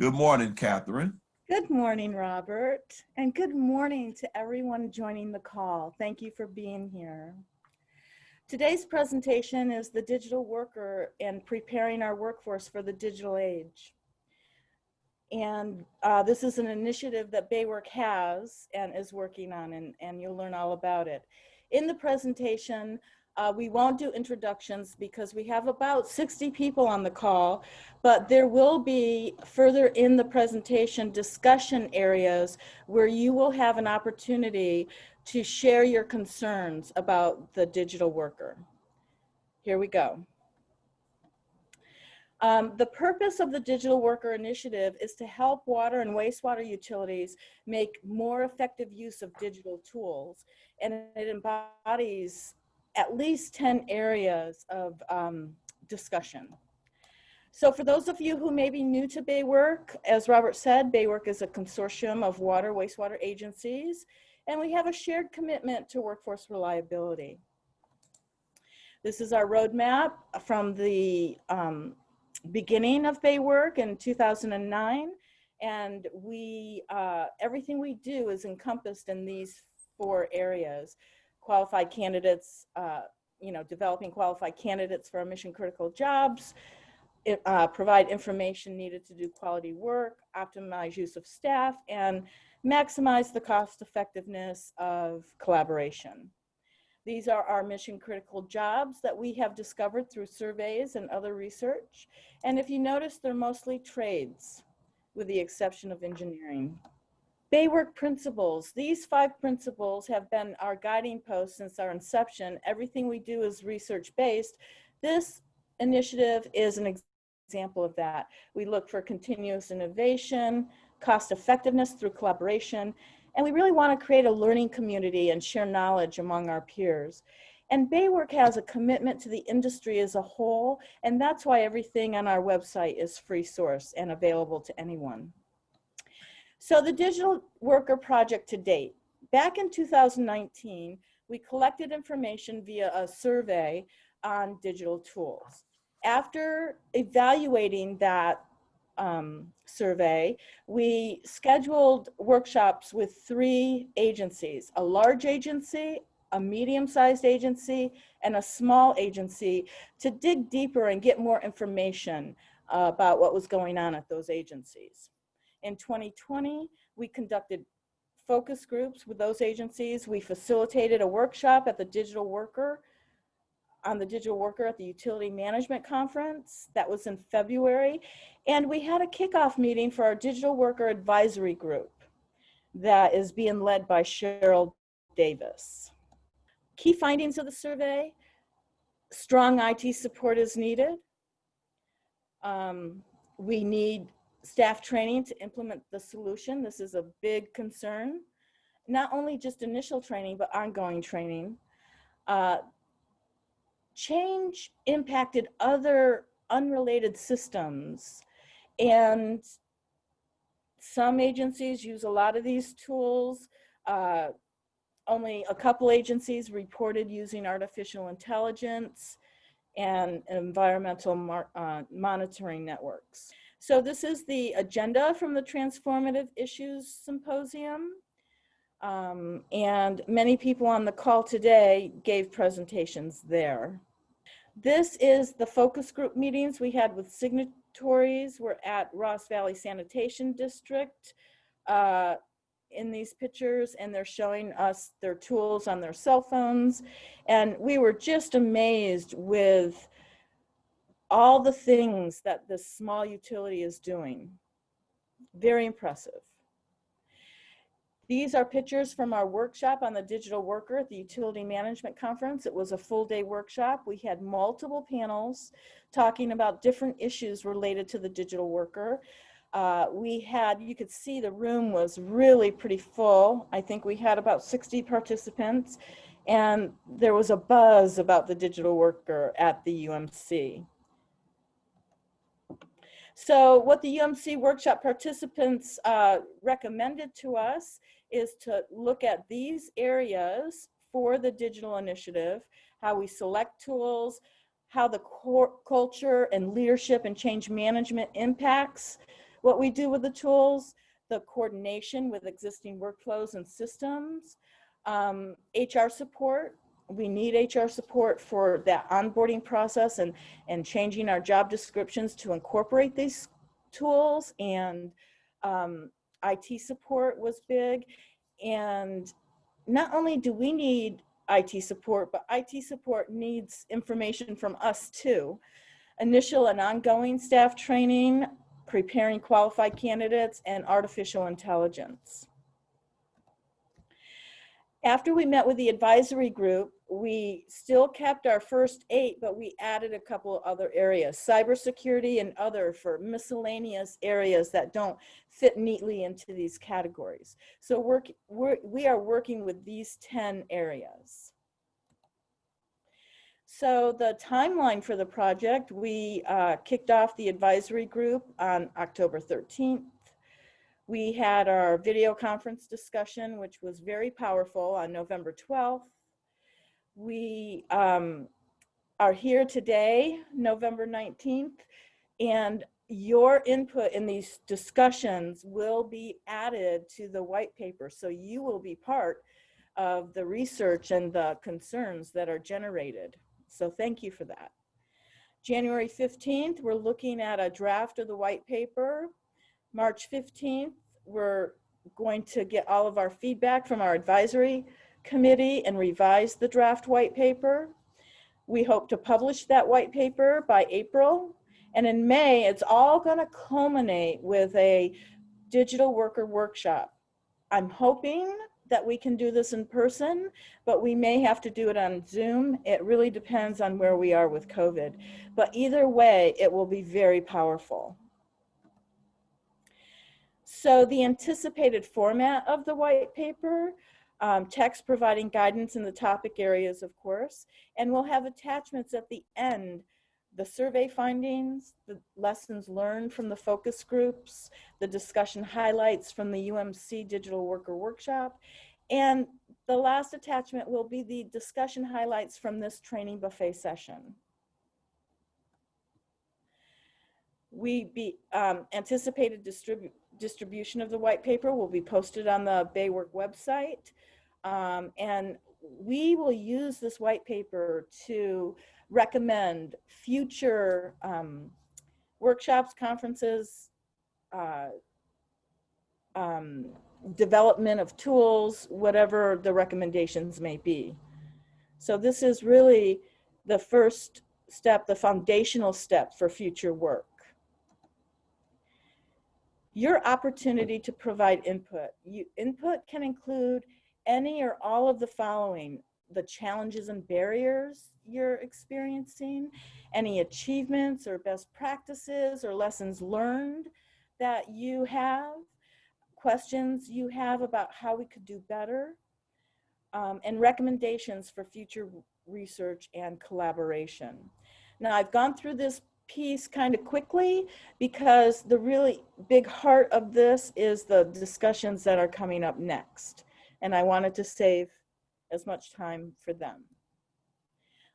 Good morning, Catherine. Good morning, Robert, and good morning to everyone joining the call. Thank you for being here. Today's presentation is the digital worker and preparing our workforce for the digital age. And this is an initiative that BAYWORK has and is working on, and you'll learn all about it. In the presentation, we won't do introductions because we have about 60 people on the call, but there will be further in the presentation discussion areas where you will have an opportunity to share your concerns about the digital worker. Here we go. The purpose of the Digital Worker Initiative is to help water and wastewater utilities make more effective use of digital tools, and it embodies at least 10 areas of discussion. So for those of you who may be new to BAYWORK, as Robert said, BAYWORK is a consortium of water, wastewater agencies, and we have a shared commitment to workforce reliability. This is our roadmap from the beginning of BAYWORK in 2009, and everything we do is encompassed in these 4 areas: qualified candidates, developing qualified candidates for our mission critical jobs, provide information needed to do quality work, optimize use of staff, and maximize the cost effectiveness of collaboration. These are our mission critical jobs that we have discovered through surveys and other research. And if you notice, they're mostly trades, with the exception of engineering. BAYWORK principles. These 5 principles have been our guiding posts since our inception. Everything we do is research-based. This initiative is an example of that. We look for continuous innovation, cost effectiveness through collaboration, and we really want to create a learning community and share knowledge among our peers. And BAYWORK has a commitment to the industry as a whole, and that's why everything on our website is free source and available to anyone. So the Digital Worker Project to date. Back in 2019, we collected information via a survey on digital tools. After evaluating that survey, we scheduled workshops with 3 agencies: a large agency, a medium-sized agency, and a small agency, to dig deeper and get more information about what was going on at those agencies. In 2020, we conducted focus groups with those agencies. We facilitated a workshop at the Digital Worker at the Utility Management Conference. That was in February. And we had a kickoff meeting for our Digital Worker Advisory Group that is being led by Cheryl Davis. Key findings of the survey: strong IT support is needed. We need staff training to implement the solution. This is a big concern. Not only just initial training, but ongoing training. Change impacted other unrelated systems, and some agencies use a lot of these tools. Only a couple agencies reported using artificial intelligence and environmental monitoring networks. So this is the agenda from the Transformative Issues Symposium. And many people on the call today gave presentations there. This is the focus group meetings we had with signatories. We're at Ross Valley Sanitation District in these pictures, and they're showing us their tools on their cell phones. And we were just amazed with all the things that this small utility is doing. Very impressive. These are pictures from our workshop on the digital worker at the Utility Management Conference. It was a full-day workshop. We had multiple panels talking about different issues related to the digital worker. You could see the room was really pretty full. I think we had about 60 participants, and there was a buzz about the digital worker at the UMC. So what the UMC workshop participants recommended to us is to look at these areas for the digital initiative: how we select tools, how the culture and leadership and change management impacts what we do with the tools, the coordination with existing workflows and systems, HR support. We need HR support for that onboarding process and changing our job descriptions to incorporate these tools, and IT support was big. And not only do we need IT support, but IT support needs information from us too. Initial and ongoing staff training, preparing qualified candidates, and artificial intelligence. After we met with the advisory group, we still kept our first 8, but we added a couple of other areas, cybersecurity and other, for miscellaneous areas that don't fit neatly into these categories. So we are working with these 10 areas. So the timeline for the project, we kicked off the advisory group on October 13th. We had our video conference discussion, which was very powerful, on November 12th. We are here today, November 19th, and your input in these discussions will be added to the white paper. So you will be part of the research and the concerns that are generated. So thank you for that. January 15th, we're looking at a draft of the white paper. March 15th, we're going to get all of our feedback from our advisory committee and revise the draft white paper. We hope to publish that white paper by April. And in May, it's all going to culminate with a digital worker workshop. I'm hoping that we can do this in person, but we may have to do it on Zoom. It really depends on where we are with COVID. But either way, it will be very powerful. So the anticipated format of the white paper, text providing guidance in the topic areas, of course, and we'll have attachments at the end, the survey findings, the lessons learned from the focus groups, the discussion highlights from the UMC Digital Worker Workshop, and the last attachment will be the discussion highlights from this training buffet session. We anticipated distribution of the white paper will be posted on the BAYWORK website, and we will use this white paper to recommend future workshops, conferences, development of tools, whatever the recommendations may be. So this is really the first step, the foundational step for future work. Your opportunity to provide input. Input can include any or all of the following: the challenges and barriers you're experiencing, any achievements or best practices or lessons learned that you have, questions you have about how we could do better, and recommendations for future research and collaboration. Now, I've gone through this piece kind of quickly because the really big heart of this is the discussions that are coming up next, and I wanted to save as much time for them.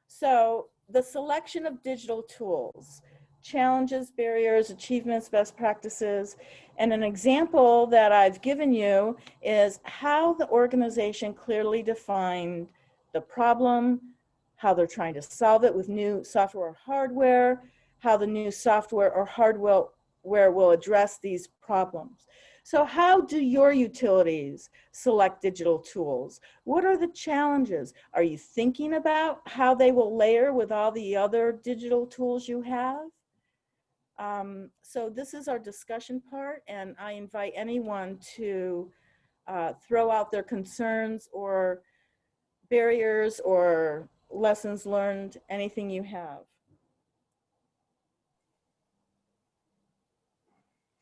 So the selection of digital tools, challenges, barriers, achievements, best practices, and an example that I've given you is how the organization clearly defined the problem, how they're trying to solve it with new software or hardware, how the new software or hardware will address these problems. So how do your utilities select digital tools? What are the challenges? Are you thinking about how they will layer with all the other digital tools you have? So this is our discussion part, and I invite anyone to throw out their concerns or barriers or lessons learned, anything you have.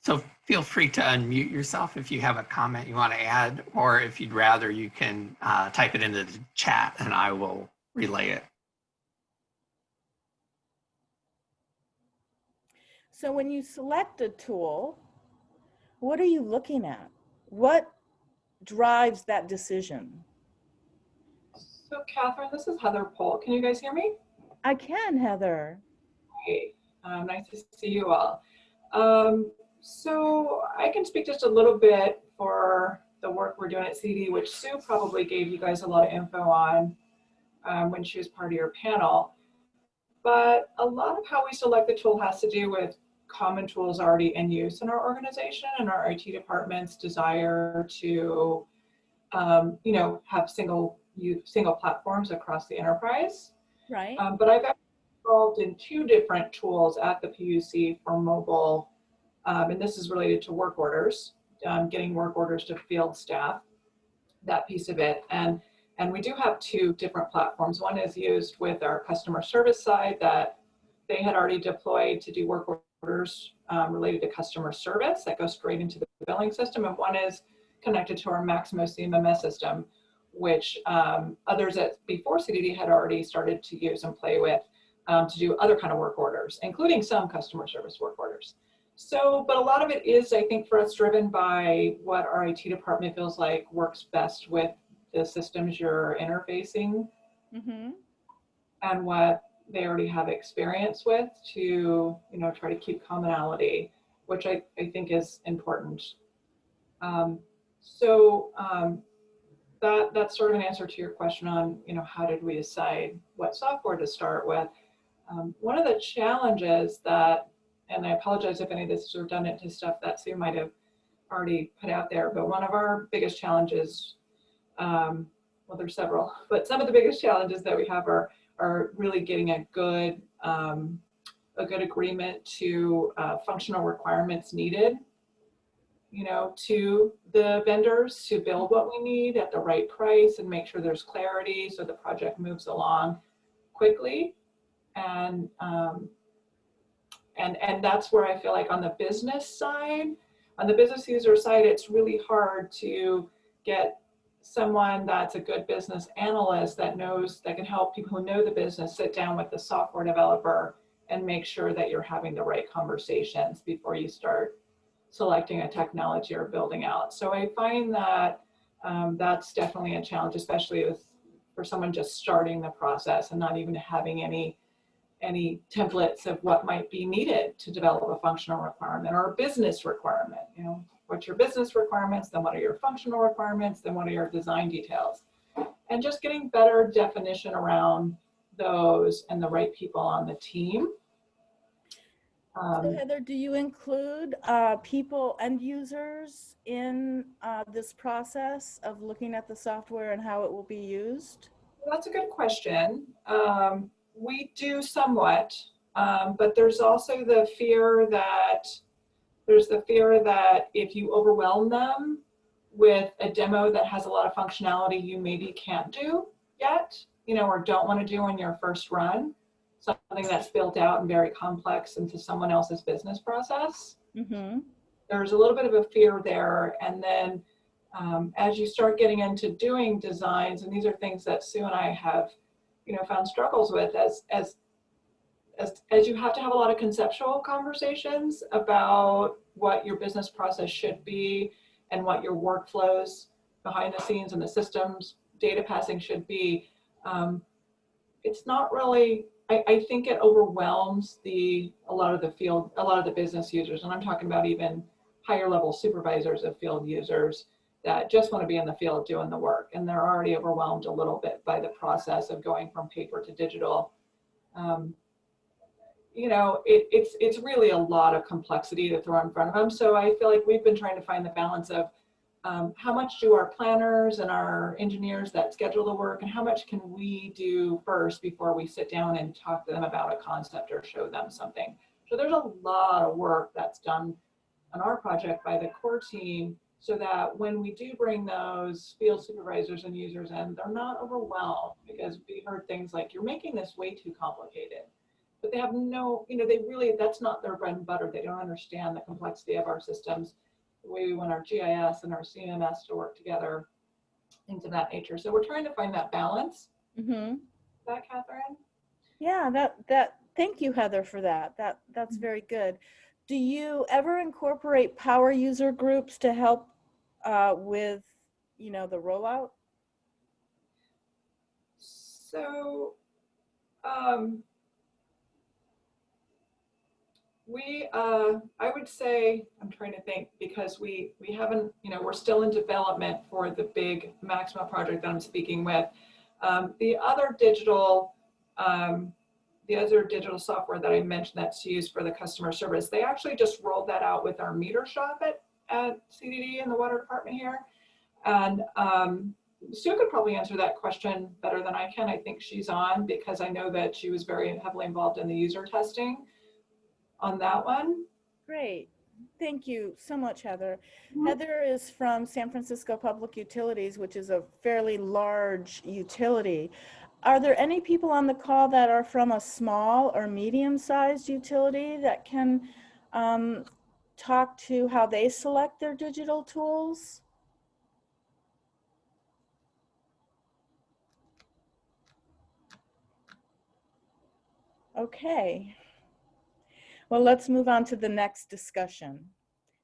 So feel free to unmute yourself if you have a comment you want to add, or if you'd rather, you can type it into the chat and I will relay it. So when you select a tool, what are you looking at? What drives that decision? So Catherine, this is Heather Pohl. Can you guys hear me? I can, Heather. Great. Nice to see you all. So I can speak just a little bit for the work we're doing at CD, which Sue probably gave you guys a lot of info on when she was part of your panel. But a lot of how we select the tool has to do with common tools already in use in our organization and our IT department's desire to, have single platforms across the enterprise. Right. But I've actually involved in 2 different tools at the PUC for mobile, and this is related to work orders, getting work orders to field staff, that piece of it. And we do have 2 different platforms. One is used with our customer service side that they had already deployed to do work orders related to customer service that goes straight into the billing system. And one is connected to our Maximo CMMS system, which others before CDD had already started to use and play with to do other kind of work orders, including some customer service work orders. So, but a lot of it is, I think, for us driven by what our IT department feels like works best with the systems you're interfacing and what they already have experience with to, try to keep commonality, which I think is important. That's sort of an answer to your question on, how did we decide what software to start with? One of the challenges that, and I apologize if any of this is redundant to stuff that Sue might have already put out there, but one of our biggest challenges, well, there's several, but some of the biggest challenges that we have are really getting a good agreement to functional requirements needed, to the vendors to build what we need at the right price and make sure there's clarity so the project moves along quickly. And that's where I feel like on the business side, on the business user side, it's really hard to get someone that's a good business analyst that can help people who know the business sit down with the software developer and make sure that you're having the right conversations before you start selecting a technology or building out. So I find that that's definitely a challenge, especially for someone just starting the process and not even having any templates of what might be needed to develop a functional requirement or a business requirement. What's your business requirements, then what are your functional requirements, then what are your design details? And just getting better definition around those and the right people on the team. So Heather, do you include people, end users in this process of looking at the software and how it will be used? Well, that's a good question. We do somewhat, but there's also the fear that if you overwhelm them with a demo that has a lot of functionality you maybe can't do yet, or don't want to do in your first run, something that's built out and very complex into someone else's business process. There's a little bit of a fear there. And then as you start getting into doing designs, and these are things that Sue and I have, found struggles with as you have to have a lot of conceptual conversations about what your business process should be and what your workflows behind the scenes and the systems data passing should be. It's not really, I think it overwhelms a lot of the business users, and I'm talking about even higher level supervisors of field users that just want to be in the field doing the work, and they're already overwhelmed a little bit by the process of going from paper to digital. It's really a lot of complexity to throw in front of them. So I feel like we've been trying to find the balance of how much do our planners and our engineers that schedule the work, and how much can we do first before we sit down and talk to them about a concept or show them something. So there's a lot of work that's done on our project by the core team so that when we do bring those field supervisors and users in, they're not overwhelmed, because we heard things like, you're making this way too complicated. But they have no, that's not their bread and butter. They don't understand the complexity of our systems, the way we want our GIS and our CMMS to work together, things of that nature. So we're trying to find that balance. Is that, Catherine? Yeah, thank you, Heather, for that. That's very good. Do you ever incorporate power user groups to help with, the rollout? So, I would say, I'm trying to think, because we haven't, we're still in development for the big Maxima project that I'm speaking with. The other digital software that I mentioned that's used for the customer service, they actually just rolled that out with our meter shop at CDD in the water department here. And Sue could probably answer that question better than I can. I think she's on, because I know that she was very heavily involved in the user testing on that one. Great. Thank you so much, Heather. Heather is from San Francisco Public Utilities, which is a fairly large utility. Are there any people on the call that are from a small or medium-sized utility that can talk to how they select their digital tools? Okay. Well, let's move on to the next discussion.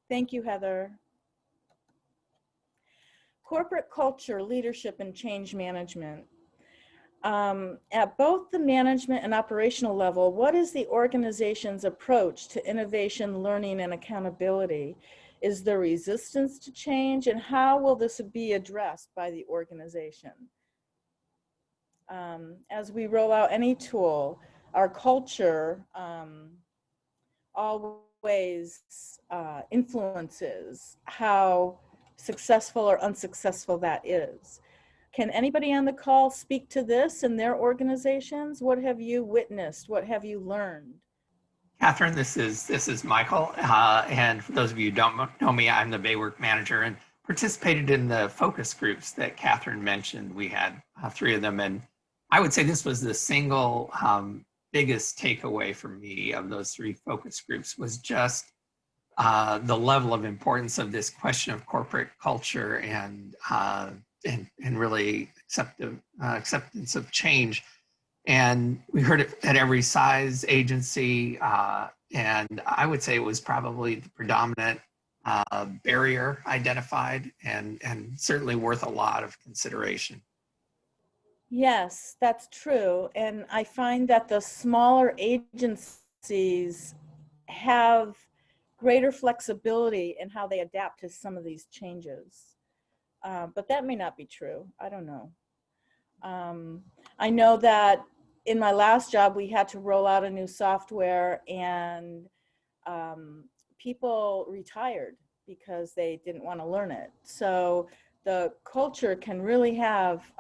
Thank you, Heather. Corporate culture, leadership, and change management. At both the management and operational level, what is the organization's approach to innovation, learning, and accountability? Is there resistance to change, and how will this be addressed by the organization? As we roll out any tool, our culture always influences how successful or unsuccessful that is. Can anybody on the call speak to this in their organizations? What have you witnessed? What have you learned? Catherine, this is Michael. And for those of you who don't know me, I'm the BAYWORK manager and participated in the focus groups that Catherine mentioned. We had 3 of them. And I would say this was the single biggest takeaway for me of those 3 focus groups, was just the level of importance of this question of corporate culture and really acceptance of change. And we heard it at every size agency. And I would say it was probably the predominant barrier identified, and certainly worth a lot of consideration. Yes, that's true. And I find that the smaller agencies have greater flexibility in how they adapt to some of these changes. But that may not be true. I don't know. I know that in my last job, we had to roll out a new software, and people retired because they didn't want to learn it. So the culture can really have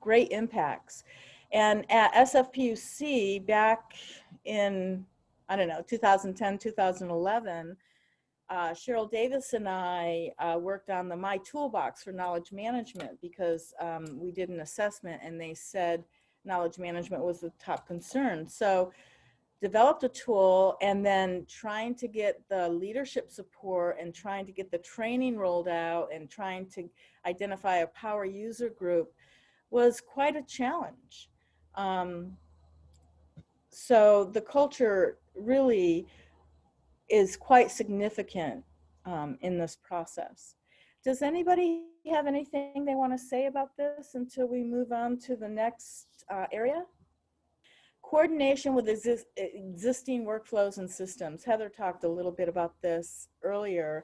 great impacts. And at SFPUC back in, I don't know, 2010, 2011, Cheryl Davis and I worked on the My Toolbox for knowledge management, because we did an assessment and they said knowledge management was the top concern. So developed a tool, and then trying to get the leadership support and trying to get the training rolled out and trying to identify a power user group was quite a challenge. So the culture really is quite significant in this process. Does anybody have anything they want to say about this until we move on to the next area? Coordination with existing workflows and systems. Heather talked a little bit about this earlier.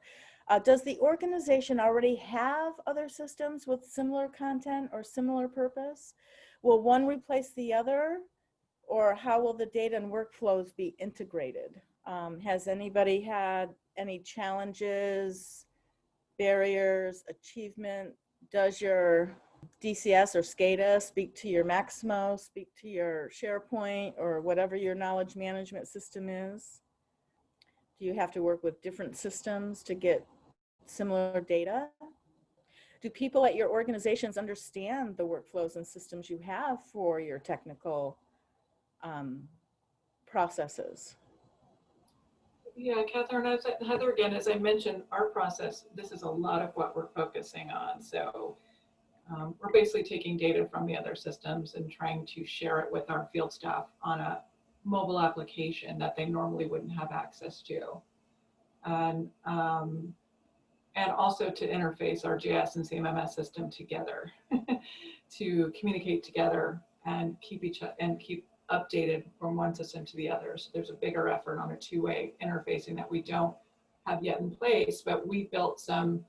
Does the organization already have other systems with similar content or similar purpose? Will one replace the other, or how will the data and workflows be integrated? Has anybody had any challenges, barriers, achievement? Does your DCS or SCADA speak to your Maximo, speak to your SharePoint, or whatever your knowledge management system is? Do you have to work with different systems to get similar data? Do people at your organizations understand the workflows and systems you have for your technical processes? Yeah, Catherine, Heather, again, as I mentioned, our process, this is a lot of what we're focusing on. So we're basically taking data from the other systems and trying to share it with our field staff on a mobile application that they normally wouldn't have access to. And also to interface our GIS and CMMS system together to communicate together and keep updated from one system to the other. So there's a bigger effort on a two-way interfacing that we don't have yet in place, but we built some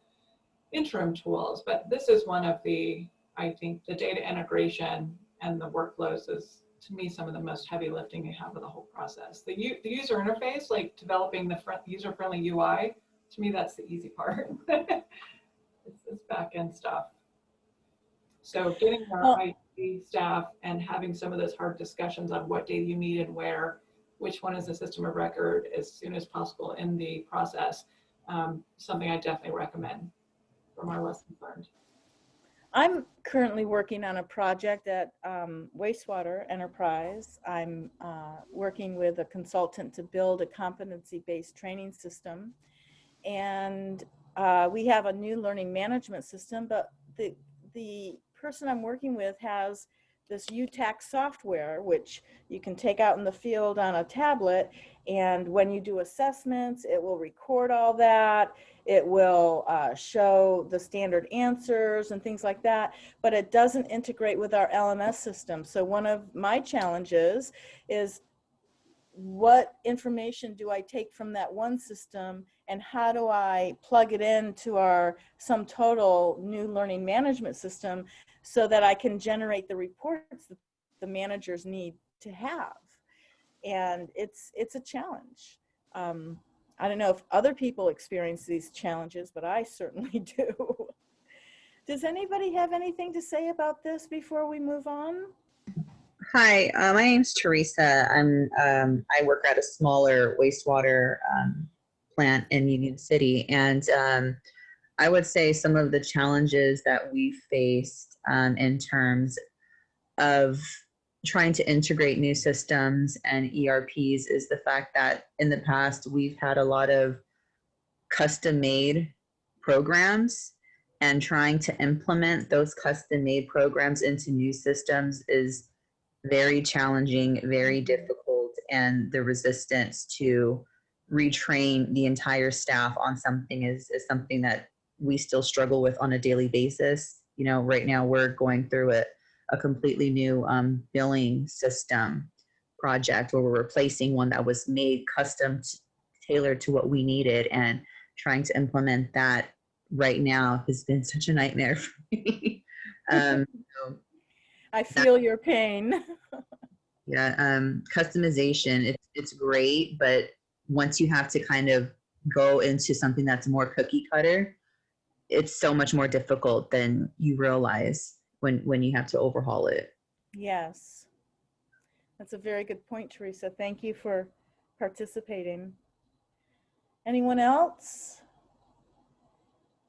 interim tools. But this is one of the, I think the data integration and the workflows is, to me, some of the most heavy lifting you have of the whole process. The user interface, like developing the user-friendly UI, to me, that's the easy part. It's back-end stuff. So getting our IT staff and having some of those hard discussions on what data you need and where, which one is the system of record as soon as possible in the process, something I definitely recommend from our lessons learned. I'm currently working on a project at Wastewater Enterprise. I'm working with a consultant to build a competency-based training system. And we have a new learning management system, but the person I'm working with has this UTAC software, which you can take out in the field on a tablet. And when you do assessments, it will record all that. It will show the standard answers and things like that, but it doesn't integrate with our LMS system. So one of my challenges is, what information do I take from that one system and how do I plug it into our sum total new learning management system so that I can generate the reports that the managers need to have? And it's a challenge. I don't know if other people experience these challenges, but I certainly do. Does anybody have anything to say about this before we move on? Hi, my name's Teresa. I work at a smaller wastewater plant in Union City, and I would say some of the challenges that we faced in terms of trying to integrate new systems and ERPs is the fact that in the past we've had a lot of custom-made programs, and trying to implement those custom-made programs into new systems is very challenging, very difficult, and the resistance to retrain the entire staff on something is something that we still struggle with on a daily basis. You know, right now we're going through a completely new billing system project where we're replacing one that was made custom tailored to what we needed, and trying to implement that right now has been such a nightmare for me. So I feel your pain. yeah, customization, it's great, but once you have to kind of go into something that's more cookie cutter, it's so much more difficult than you realize when you have to overhaul it. Yes, that's a very good point, Teresa. Thank you for participating. Anyone else?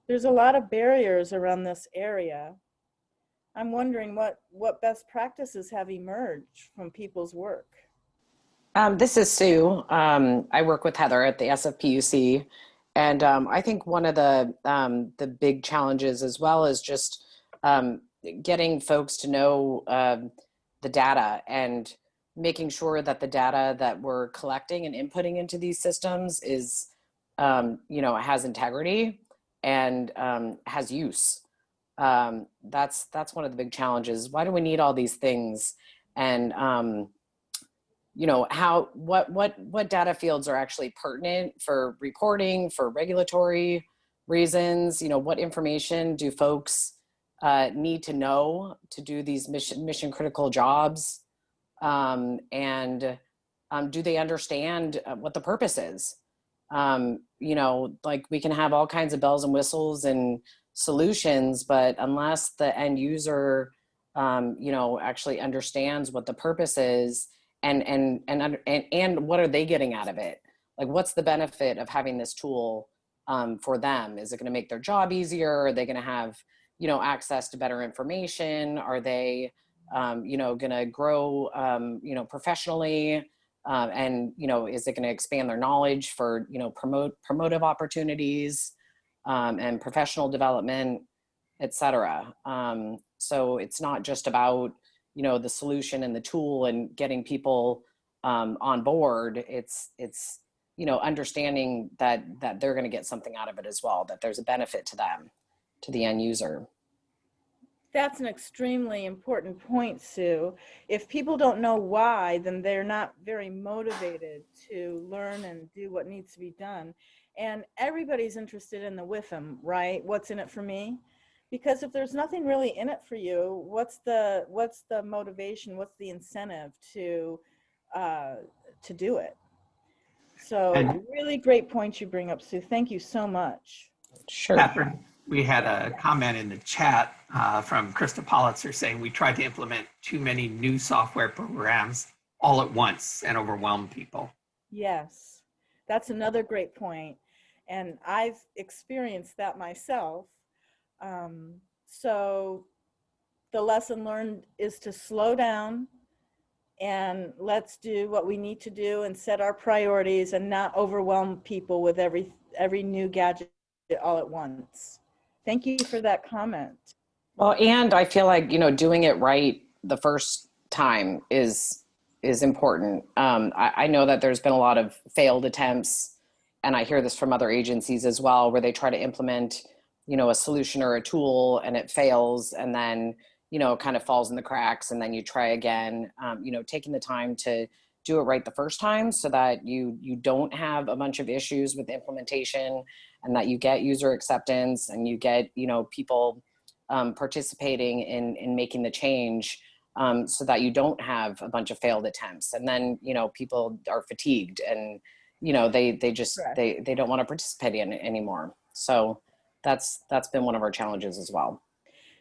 There's a lot of barriers around this area. I'm wondering what best practices have emerged from people's work. This is Sue. I work with Heather at the SFPUC, and I think one of the big challenges as well is just getting folks to know the data and making sure that the data that we're collecting and inputting into these systems is, has integrity and has use. That's one of the big challenges. Why do we need all these things? And what data fields are actually pertinent for reporting, for regulatory reasons? What information do folks need to know to do these mission critical jobs? And do they understand what the purpose is? Like we can have all kinds of bells and whistles and solutions, but unless the end user, actually understands what the purpose is and what are they getting out of it? Like, what's the benefit of having this tool for them? Is it going to make their job easier? Are they going to have, access to better information? Are they, going to grow, professionally? And, is it going to expand their knowledge for, promotive opportunities and professional development, et cetera. So it's not just about, the solution and the tool and getting people on board. It's understanding that they're going to get something out of it as well, that there's a benefit to them, to the end user. That's an extremely important point, Sue. If people don't know why, then they're not very motivated to learn and do what needs to be done. And everybody's interested in the WIFM, right? What's in it for me? Because if there's nothing really in it for you, what's the motivation? What's the incentive to do it? So And really great point you bring up, Sue. Thank you so much. Sure. Catherine, we had a comment in the chat from Krista Politzer saying we tried to implement too many new software programs all at once and overwhelm people. Yes, that's another great point. And I've experienced that myself. So the lesson learned is to slow down and let's do what we need to do and set our priorities and not overwhelm people with every new gadget all at once. Thank you for that comment. Well, and I feel like, doing it right the first time is important. I know that there's been a lot of failed attempts, and I hear this from other agencies as well, where they try to implement, a solution or a tool and it fails, and then, it kind of falls in the cracks, and then you try again. Taking the time to do it right the first time so that you don't have a bunch of issues with implementation, and that you get user acceptance and you get, people participating in making the change, so that you don't have a bunch of failed attempts, and then people are fatigued and they just they don't want to participate in it anymore. So that's been one of our challenges as well.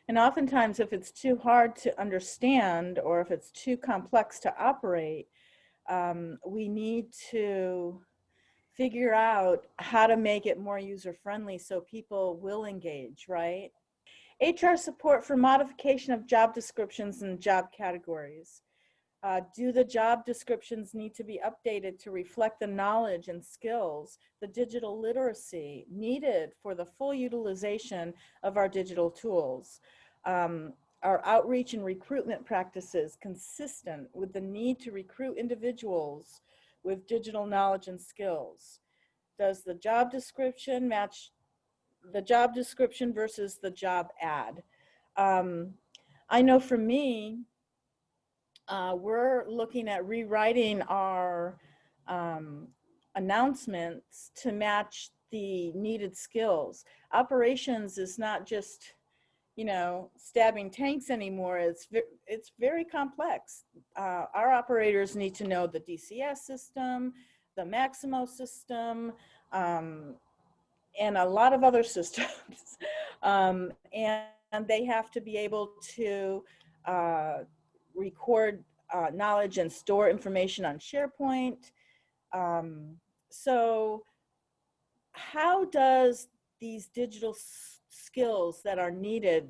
And oftentimes if it's too hard to understand or if it's too complex to operate, we need to figure out how to make it more user friendly so people will engage, right? HR support for modification of job descriptions and job categories. Do the job descriptions need to be updated to reflect the knowledge and skills, the digital literacy needed for the full utilization of our digital tools? Are outreach and recruitment practices consistent with the need to recruit individuals with digital knowledge and skills? Does the job description match the job description versus the job ad? I know for me, we're looking at rewriting our announcements to match the needed skills. Operations is not just, stabbing tanks anymore. It's very complex. Our operators need to know the DCS system, the Maximo system, and a lot of other systems. And they have to be able to record knowledge and store information on SharePoint. So how does these digital skills that are needed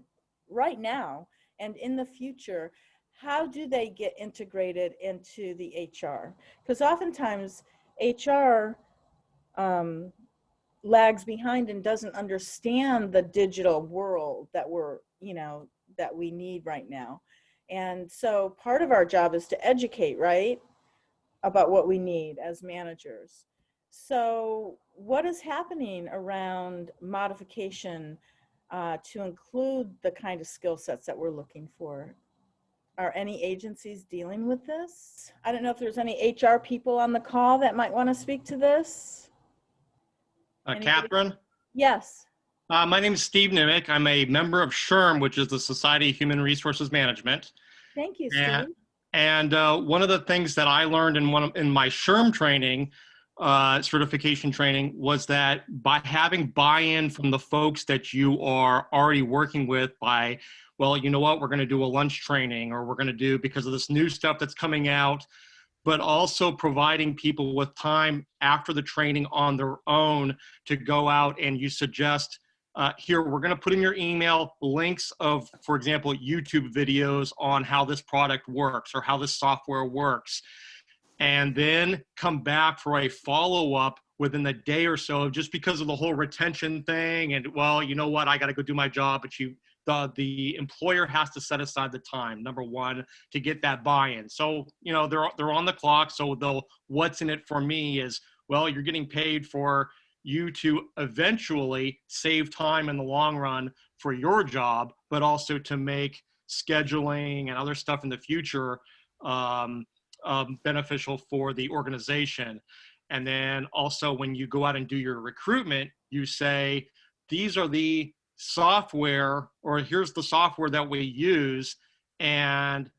right now and in the future, how do they get integrated into the HR? Because oftentimes HR lags behind and doesn't understand the digital world that that we need right now. And so part of our job is to educate, right, about what we need as managers. So what is happening around modification to include the kind of skill sets that we're looking for? Are any agencies dealing with this? I don't know if there's any HR people on the call that might want to speak to this. Catherine? Yes. My name is Steve Nimick. I'm a member of SHRM, which is the Society of Human Resources Management. Thank you, Steve. And one of the things that I learned in my SHRM training, certification training, was that by having buy-in from the folks that you are already working with by, well, you know what, we're going to do a lunch training, or we're going to do, because of this new stuff that's coming out, but also providing people with time after the training on their own to go out and you suggest, here, we're going to put in your email links of, for example, YouTube videos on how this product works or how this software works. And then come back for a follow-up within the day or so, just because of the whole retention thing. And, well, you know what, I got to go do my job, but the employer has to set aside the time, number one, to get that buy-in. So, they're on the clock. So what's in it for me is, well, you're getting paid for you to eventually save time in the long run for your job but also to make scheduling and other stuff in the future beneficial for the organization. And then also when you go out and do your recruitment, you say, these are the software, or here's the software that we use. And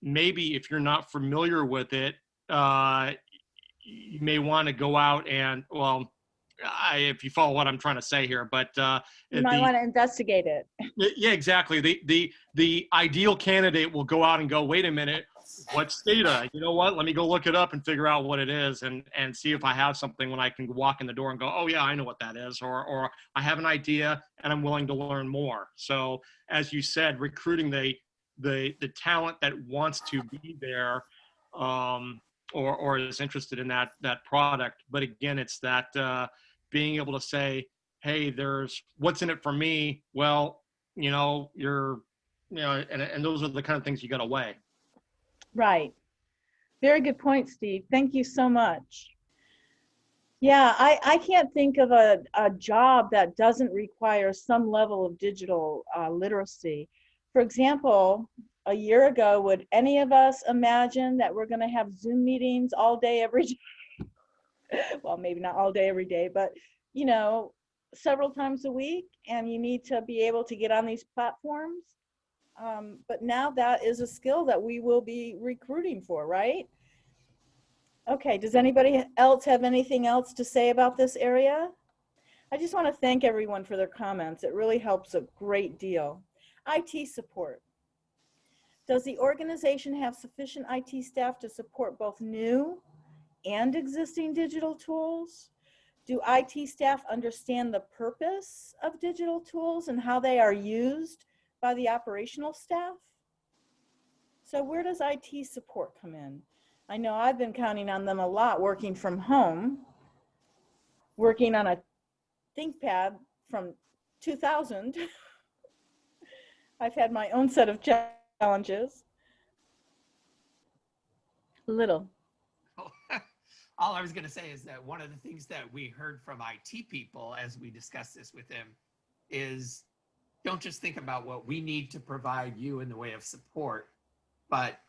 maybe if you're not familiar with it, you may want to go out and, well, if you follow what I'm trying to say here, but You might want to investigate it. yeah, exactly. The ideal candidate will go out and go, wait a minute, what's data? You know what? Let me go look it up and figure out what it is, and see if I have something when I can walk in the door and go, oh yeah, I know what that is, or I have an idea and I'm willing to learn more. So as you said, recruiting the talent that wants to be there, or is interested in that product. But again, it's that being able to say, hey, there's what's in it for me. Well, and those are the kind of things you got to weigh. Right. Very good point, Steve. Thank you so much. Yeah, I can't think of a job that doesn't require some level of digital literacy. For example, a year ago, would any of us imagine that we're going to have Zoom meetings all day, every day? Well, maybe not all day, every day, but, several times a week, and you need to be able to get on these platforms. But now that is a skill that we will be recruiting for, right? Okay, does anybody else have anything else to say about this area? I just want to thank everyone for their comments. It really helps a great deal. IT support. Does the organization have sufficient IT staff to support both new and existing digital tools? Do IT staff understand the purpose of digital tools and how they are used by the operational staff? So where does IT support come in? I know I've been counting on them a lot working from home, working on a ThinkPad from 2000. I've had my own set of challenges. Little. All I was going to say is that one of the things that we heard from IT people as we discussed this with them is, don't just think about what we need to provide you in the way of support, but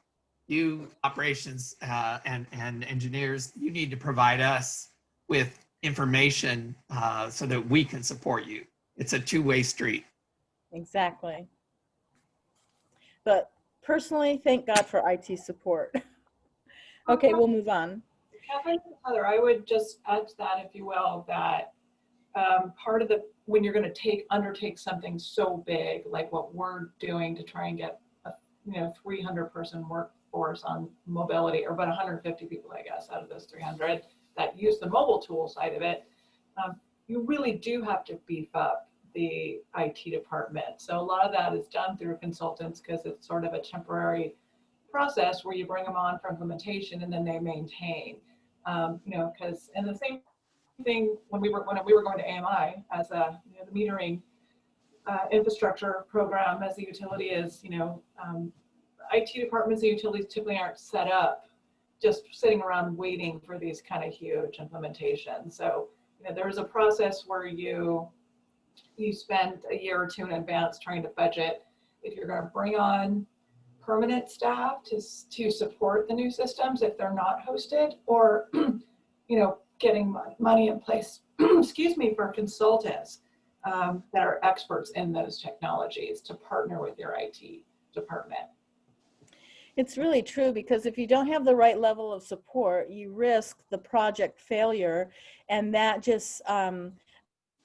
you operations and engineers, you need to provide us with information so that we can support you. It's a two-way street. Exactly. But personally, thank God for IT support. Okay, we'll move on. Catherine, Heather, I would just add to that, if you will, that part of when you're going to undertake something so big, like what we're doing to try and get a 300-person workforce on mobility, or about 150 people, I guess, out of those 300 that use the mobile tool side of it, you really do have to beef up the IT department. So a lot of that is done through consultants because it's sort of a temporary process where you bring them on for implementation and then they maintain. Because, and the same thing when we were going to AMI as a the metering infrastructure program as a utility is, IT departments and utilities typically aren't set up just sitting around waiting for these kind of huge implementations. So there's a process where you spend a year or two in advance trying to budget if you're going to bring on permanent staff to support the new systems if they're not hosted, or getting money in place excuse me, for consultants that are experts in those technologies to partner with your IT department. It's really true, because if you don't have the right level of support, you risk the project failure, and that just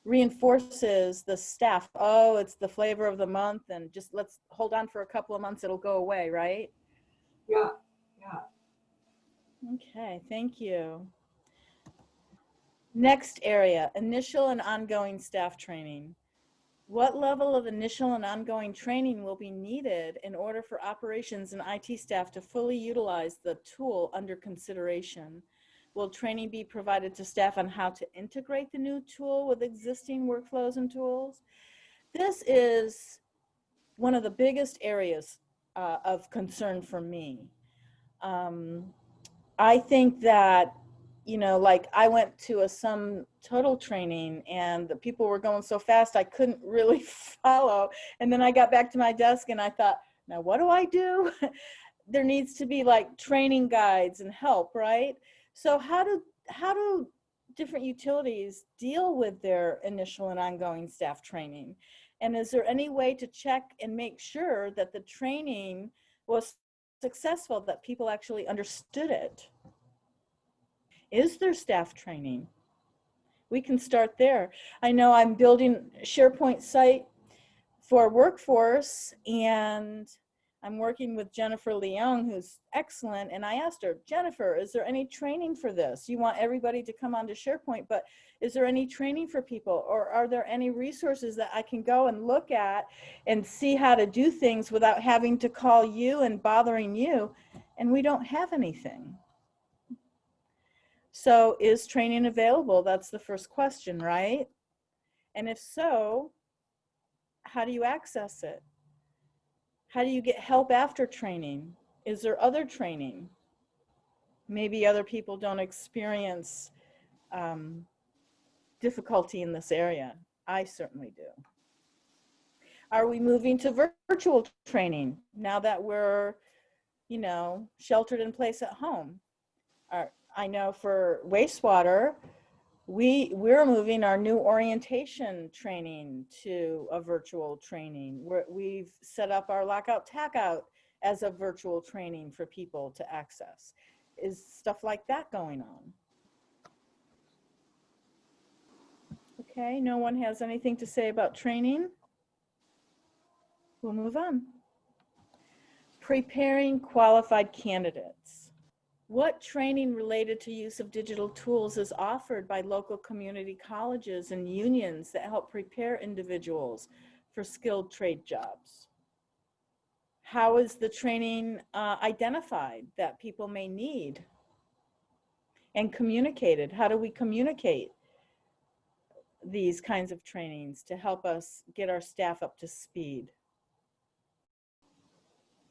reinforces the staff. Oh, it's the flavor of the month, and just let's hold on for a couple of months, it'll go away, right? Yeah. Okay, thank you. Next area, initial and ongoing staff training. What level of initial and ongoing training will be needed in order for operations and IT staff to fully utilize the tool under consideration? Will training be provided to staff on how to integrate the new tool with existing workflows and tools? This is one of the biggest areas of concern for me. I think that you know, like I went to a sum total training and the people were going so fast I couldn't really follow. And then I got back to my desk and I thought, now what do I do? There needs to be like training guides and help, right? So how do different utilities deal with their initial and ongoing staff training? And is there any way to check and make sure that the training was successful, that people actually understood it? Is there staff training? We can start there. I know I'm building a SharePoint site for workforce, and I'm working with Jennifer Leung, who's excellent. And I asked her, Jennifer, is there any training for this? You want everybody to come onto SharePoint, but is there any training for people? Or are there any resources that I can go and look at and see how to do things without having to call you and bothering you? And we don't have anything. So is training available? That's the first question, right? And if so, how do you access it? How do you get help after training? Is there other training? Maybe other people don't experience difficulty in this area. I certainly do. Are we moving to virtual training now that we're, you know, sheltered in place at home? I know for wastewater, we're moving our new orientation training to a virtual training. We've set up our lockout tagout as a virtual training for people to access. Is stuff like that going on? Okay, no one has anything to say about training? We'll move on. Preparing qualified candidates. What training related to use of digital tools is offered by local community colleges and unions that help prepare individuals for skilled trade jobs? How is the training identified that people may need and communicated? How do we communicate these kinds of trainings to help us get our staff up to speed?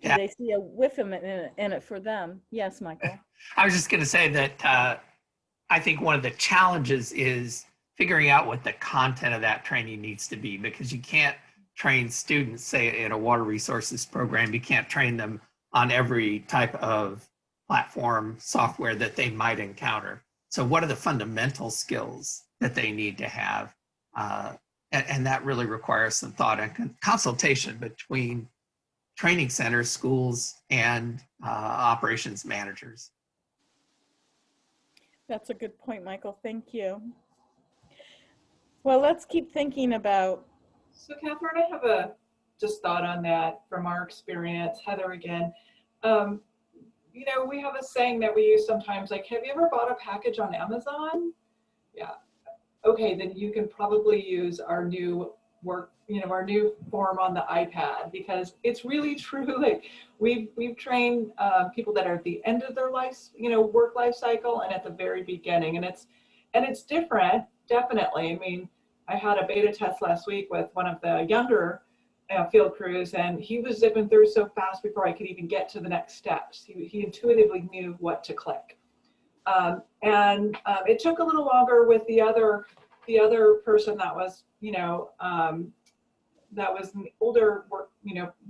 Do Yeah. they see a whiff in it for them? Yes, Michael. I was just going to say that I think one of the challenges is figuring out what the content of that training needs to be, because you can't train students, say in a water resources program, you can't train them on every type of platform software that they might encounter. So what are the fundamental skills that they need to have? And that really requires some thought and consultation between training centers, schools, and operations managers. That's a good point, Michael. Thank you. Well, let's keep thinking about. So Catherine, I have a just thought on that from our experience. Heather again. You know, we have a saying that we use sometimes, like, have you ever bought a package on Amazon? Yeah. Okay, then you can probably use our new our new form on the iPad, because it's really true. Like we've trained people that are at the end of their life, work life cycle, and at the very beginning, and it's different, definitely. I mean, I had a beta test last week with one of the younger field crews, and he was zipping through so fast before I could even get to the next steps. He intuitively knew what to click, and it took a little longer with the other person that was that was an older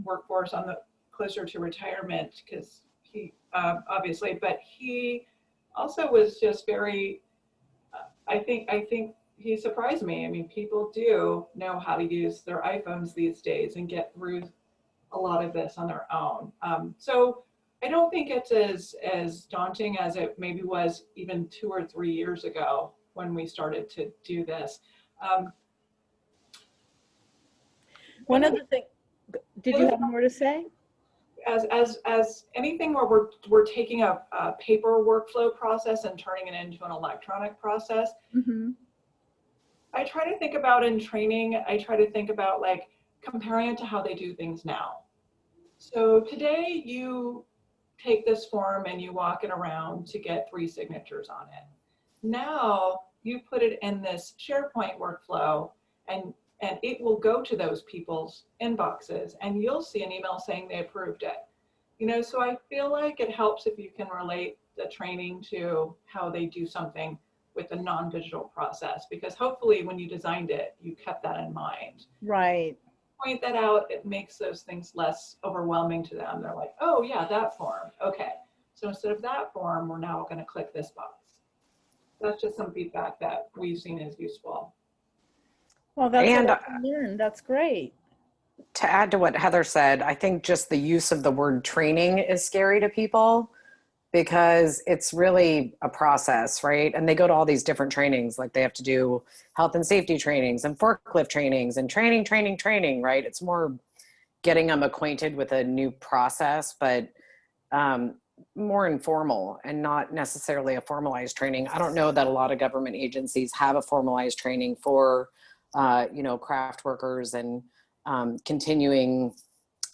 workforce on the closer to retirement, because he obviously, but he also was just very, I think he surprised me. I mean, people do know how to use their iPhones these days and get through a lot of this on their own. So I don't think it's as daunting as it maybe was even 2 or 3 years ago when we started to do this. One of the things, did you have more to say? As anything where we're taking a paper workflow process and turning it into an electronic process, Mm-hmm. I try to think about in training, I try to think about like comparing it to how they do things now. So today you take this form and you walk it around to get 3 signatures on it. Now you put it in this SharePoint workflow, and it will go to those people's inboxes, and you'll see an email saying they approved it. So I feel like it helps if you can relate the training to how they do something with the non-digital process, because hopefully when you designed it, you kept that in mind. Right. Point that out, it makes those things less overwhelming to them. They're like, oh yeah, that form. Okay. So instead of that form, we're now going to click this box. That's just some feedback that we've seen as useful. Well, that's And what I learned. That's great. to add to what Heather said, I think just the use of the word training is scary to people because it's really a process, right? And they go to all these different trainings, like they have to do health and safety trainings and forklift trainings and training, right? It's more getting them acquainted with a new process, but more informal and not necessarily a formalized training. I don't know that a lot of government agencies have a formalized training for, craft workers and continuing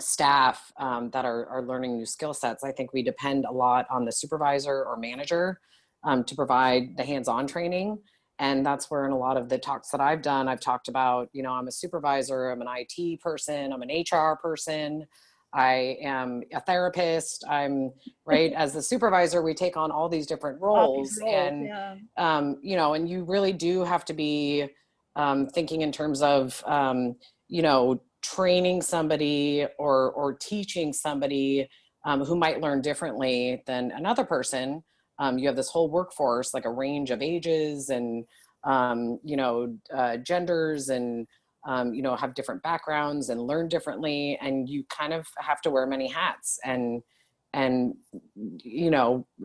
staff that are learning new skill sets. I think we depend a lot on the supervisor or manager to provide the hands-on training. And that's where in a lot of the talks that I've done, I've talked about, I'm a supervisor, I'm an IT person, I'm an HR person, I am a therapist, I'm right. As the supervisor, we take on all these different roles, and, yeah. And you really do have to be thinking in terms of, training somebody or teaching somebody who might learn differently than another person. You have this whole workforce, like a range of ages and, genders and, have different backgrounds and learn differently. And you kind of have to wear many hats and,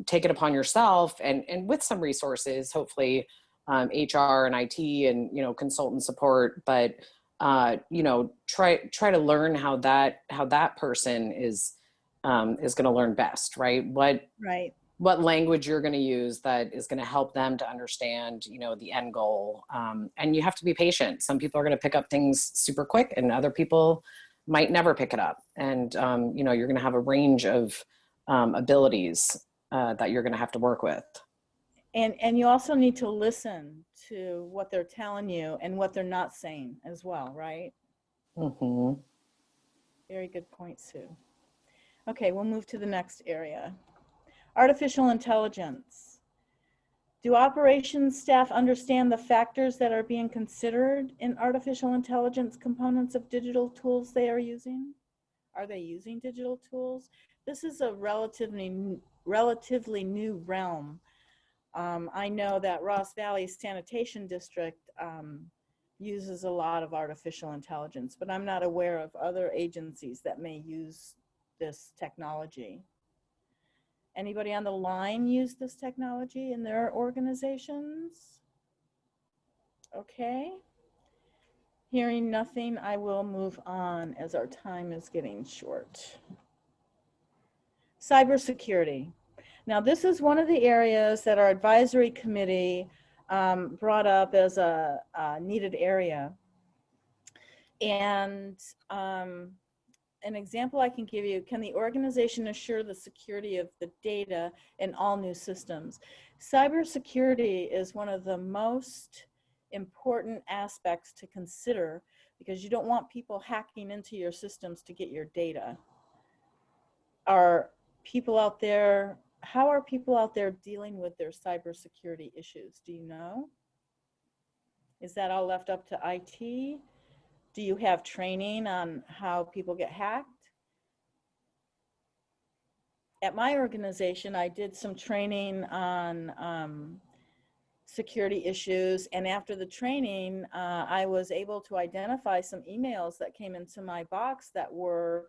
take it upon yourself and with some resources, hopefully HR and IT and, consultant support, but try to learn how that person is going to learn best, right? What language you're going to use that is going to help them to understand, the end goal. And you have to be patient. Some people are going to pick up things super quick and other people might never pick it up. And, you're going to have a range of abilities that you're going to have to work with. And you also need to listen to what they're telling you and what they're not saying as well, right? Mm-hmm. Very good point, Sue. Okay, we'll move to the next area. Artificial intelligence. Do operations staff understand the factors that are being considered in artificial intelligence components of digital tools they are using? Are they using digital tools? This is a relatively new realm. I know that Ross Valley Sanitation District uses a lot of artificial intelligence, but I'm not aware of other agencies that may use this technology. Anybody on the line use this technology in their organizations? Okay. Hearing nothing, I will move on as our time is getting short. Cybersecurity. Now, this is one of the areas that our advisory committee brought up as a needed area. And an example I can give you, can the organization assure the security of the data in all new systems? Cybersecurity is one of the most important aspects to consider because you don't want people hacking into your systems to get your data. Are people out there, how are people out there dealing with their cybersecurity issues? Do you know? Is that all left up to IT? Do you have training on how people get hacked? At my organization, I did some training on security issues, and after the training, I was able to identify some emails that came into my box that were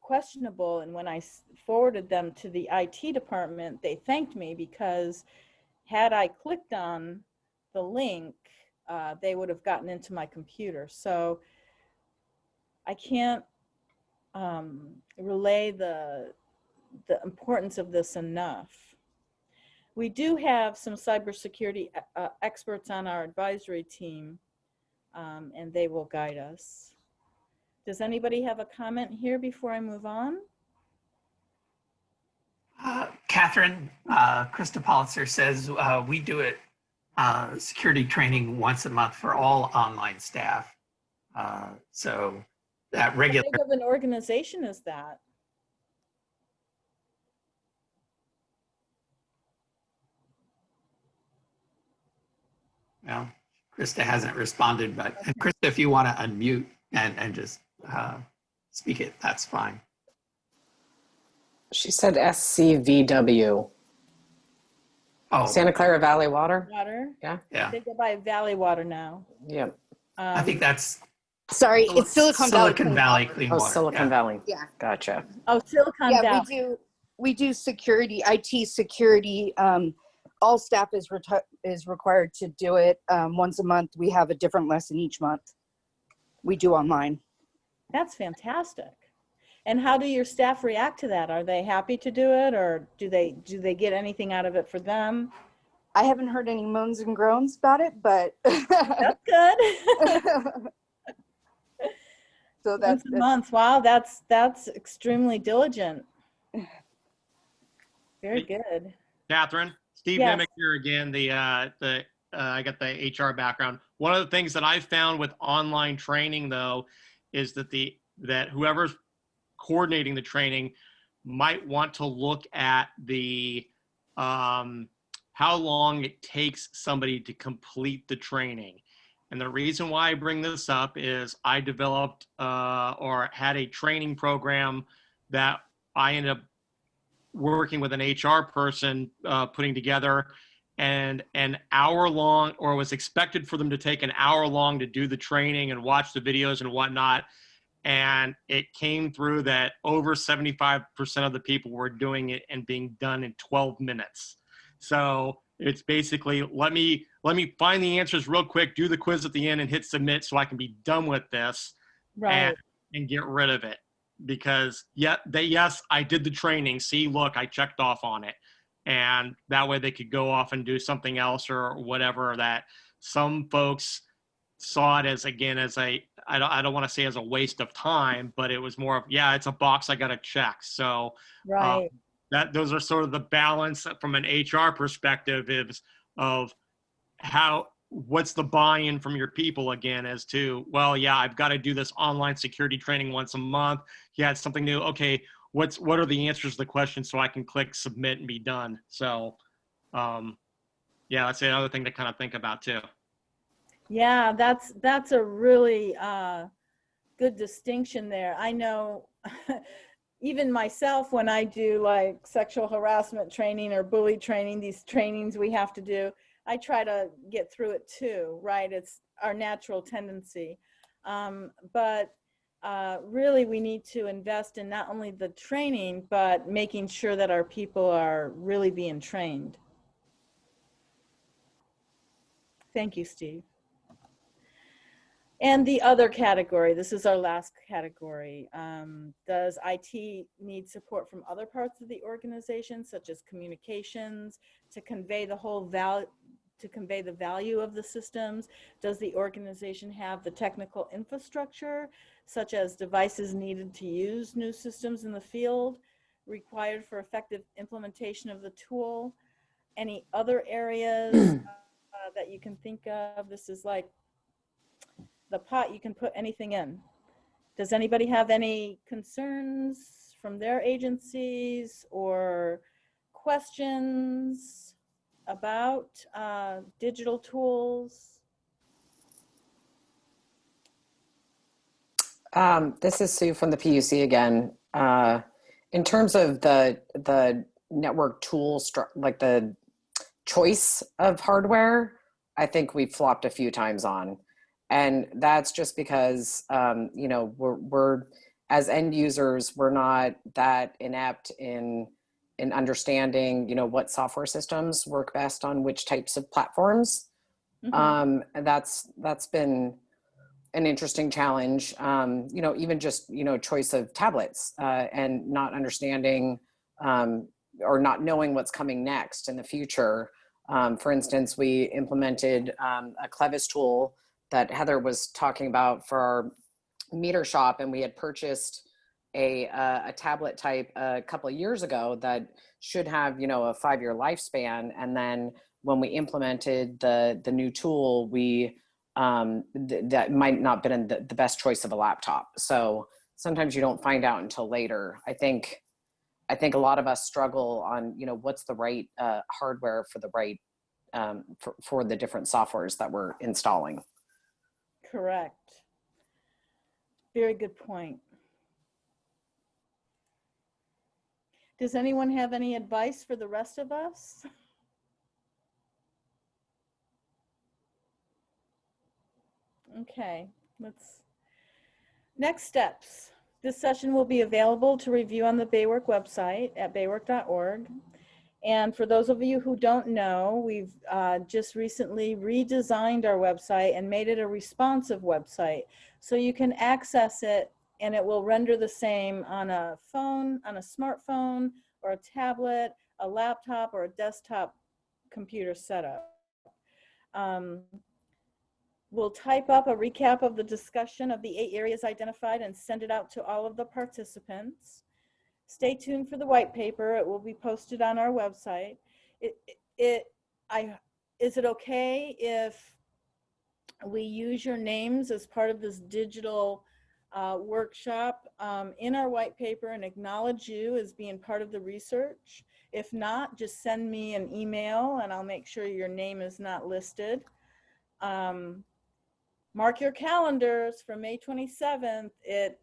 questionable, and when I forwarded them to the IT department, they thanked me because had I clicked on the link, they would have gotten into my computer. So I can't relay the importance of this enough. We do have some cybersecurity experts on our advisory team, and they will guide us. Does anybody have a comment here before I move on? Catherine, Krista Politzer says we do it security training once a month for all online staff. So that regular. How big of an organization is that? Well, Krista hasn't responded, but Krista, if you want to unmute and just speak it, that's fine. She said SCVW. Oh, Santa Clara Valley Water? Water. Yeah. yeah. They go by Valley Water now. Yep. I think that's Sorry, it's Silicon Valley. Silicon Valley Clean Oh, Water. Silicon Yeah. Valley. Yeah. Gotcha. Oh, Silicon Yeah, Valley. we do security, IT security. All staff is required to do it once a month. We have a different lesson each month. We do online. That's fantastic. And how do your staff react to that? Are they happy to do it, or do they get anything out of it for them? I haven't heard any moans and groans about it, but That's good. so Once a month. Wow, that's extremely diligent. Very good. Catherine, Steve Yes. Nimick here again. I got the HR background. One of the things that I found with online training, though, is that whoever's coordinating the training might want to look at the how long it takes somebody to complete the training. And the reason why I bring this up is I developed or had a training program that I ended up working with an HR person putting together, and an hour long, or was expected for them to take an hour long to do the training and watch the videos and whatnot. And it came through that over 75% of the people were doing it and being done in 12 minutes. So it's basically, let me find the answers real quick, do the quiz at the end and hit submit so I can be done with this. Right. and get rid of it. Because yes, I did the training. See, look, I checked off on it. And that way they could go off and do something else or whatever. That some folks saw it as, again, as I don't want to say as a waste of time, but it was more of, yeah, it's a box I got to check. So Right. those are sort of the balance from an HR perspective of what's the buy-in from your people, again, as to, well, yeah, I've got to do this online security training once a month. Yeah, it's something new. Okay, what are the answers to the questions so I can click submit and be done? So, yeah, that's another thing to kind of think about too. Yeah, that's a really good distinction there. I know even myself, when I do like sexual harassment training or bully training, these trainings we have to do, I try to get through it too, right? It's our natural tendency. But really we need to invest in not only the training, but making sure that our people are really being trained. Thank you, Steve. And the other category, this is our last category. Does IT need support from other parts of the organization, such as communications, to convey the whole value, to convey the value of the systems? Does the organization have the technical infrastructure, such as devices needed to use new systems in the field, required for effective implementation of the tool? Any other areas that you can think of? This is like the pot you can put anything in. Does anybody have any concerns from their agencies or questions about digital tools? This is Sue from the PUC again. In terms of the network tool, like the choice of hardware, I think we've flopped a few times on. And that's just because, you know, we're as end users, we're not that inept in understanding, you know, what software systems work best on which types of platforms. And that's been an interesting challenge. You know, even just, you know, choice of tablets and not understanding or not knowing what's coming next in the future. For instance, we implemented a Clevis tool that Heather was talking about for our meter shop, and we had purchased a tablet type a couple of years ago that should have, you know, a 5-year lifespan. And then when we implemented the new tool, we that might not have been the best choice of a laptop. So sometimes you don't find out until later. I think a lot of us struggle on, you know, what's the right hardware for the right for the different softwares that we're installing. Correct. Very good point. Does anyone have any advice for the rest of us? Okay, next steps. This session will be available to review on the BAYWORK website at baywork.org. And for those of you who don't know, we've just recently redesigned our website and made it a responsive website. So you can access it and it will render the same on a phone, on a smartphone, or a tablet, a laptop, or a desktop computer setup. We'll type up a recap of the discussion of the 8 areas identified and send it out to all of the participants. Stay tuned for the white paper. It will be posted on our website. Is it okay if we use your names as part of this digital workshop in our white paper and acknowledge you as being part of the research? If not, just send me an email and I'll make sure your name is not listed. Mark your calendars for May 27th. It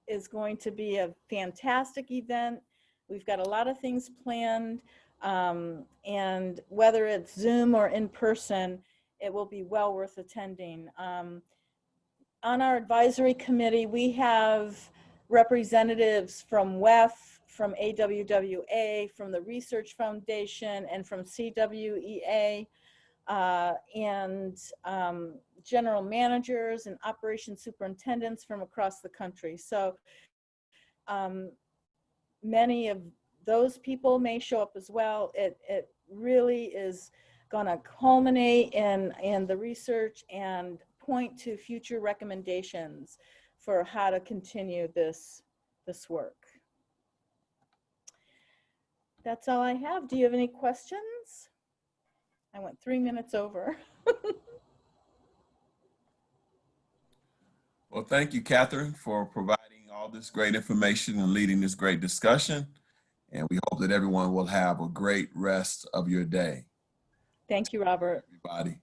is going to be a fantastic event. We've got a lot of things planned, and whether it's Zoom or in person, it will be well worth attending. On our advisory committee, we have representatives from WEF, from AWWA, from the Research Foundation, and from CWEA, and general managers and operations superintendents from across the country. So many of those people may show up as well. It really is going to culminate in the research and point to future recommendations for how to continue this work. That's all I have. Do you have any questions? I went 3 minutes over. Well, thank you, Catherine, for providing all this great information and leading this great discussion. And we hope that everyone will have a great rest of your day. Thank you, Robert. Everybody.